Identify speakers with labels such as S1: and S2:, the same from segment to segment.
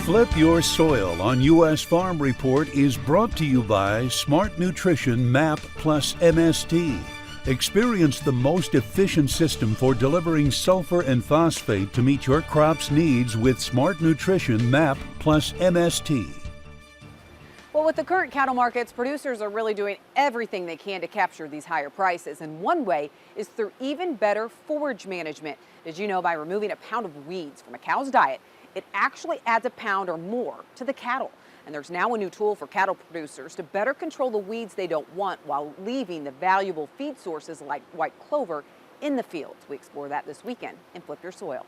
S1: Flip Your Soil on U.S. Farm Report is brought to you by Smart Nutrition MAP Plus MST. Experience the most efficient system for delivering sulfur and phosphate to meet your crop's needs with Smart Nutrition MAP Plus MST.
S2: Well, with the current cattle markets, producers are really doing everything they can to capture these higher prices. And one way is through even better forage management. Did you know by removing a pound of weeds from a cow's diet, it actually adds a pound or more to the cattle? And there's now a new tool for cattle producers to better control the weeds they don't want while leaving the valuable feed sources like white clover in the fields. We explore that this weekend in Flip Your Soil.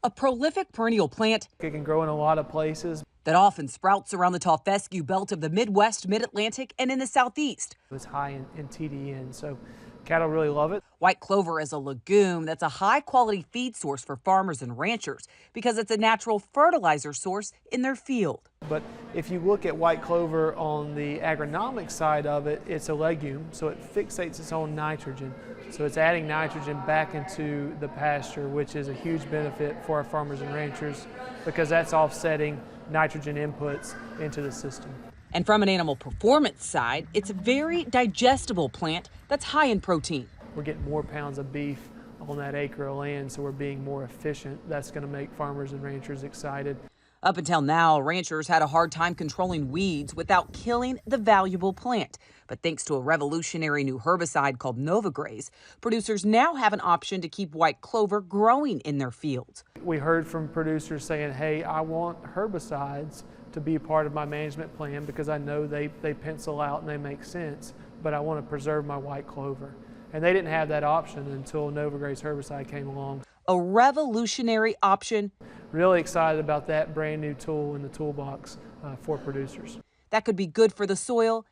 S3: A prolific perennial plant
S4: It can grow in a lot of places.
S3: that often sprouts around the tall fescue belt of the Midwest, Mid-Atlantic, and in the Southeast.
S4: It's high in TDN, so cattle really love it.
S3: White clover is a legume that's a high-quality feed source for farmers and ranchers because it's a natural fertilizer source in their field.
S4: But if you look at white clover on the agronomic side of it, it's a legume, so it fixates its own nitrogen. So it's adding nitrogen back into the pasture, which is a huge benefit for our farmers and ranchers because that's offsetting nitrogen inputs into the system.
S3: And from an animal performance side, it's a very digestible plant that's high in protein.
S4: We're getting more pounds of beef on that acre of land, so we're being more efficient. That's going to make farmers and ranchers excited.
S3: Up until now, ranchers had a hard time controlling weeds without killing the valuable plant. But thanks to a revolutionary new herbicide called Novagraze, producers now have an option to keep white clover growing in their fields.
S4: We heard from producers saying, hey, I want herbicides to be part of my management plan because I know they pencil out and they make sense, but I want to preserve my white clover. And they didn't have that option until Novagraze herbicide came along.
S3: A revolutionary option.
S4: Really excited about that brand new tool in the toolbox for producers.
S3: That could be good for the soil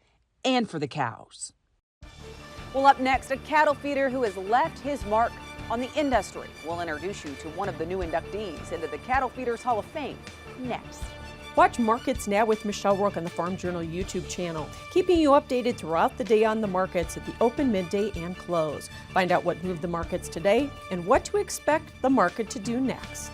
S3: and for the cows.
S2: Well, up next, a cattle feeder who has left his mark on the industry. We'll introduce you to one of the new inductees into the Cattle Feeders Hall of Fame next.
S5: Watch Markets Now with Michelle Rook on the Farm Journal YouTube channel, keeping you updated throughout the day on the markets at the open, midday, and close. Find out what moved the markets today and what to expect the market to do next.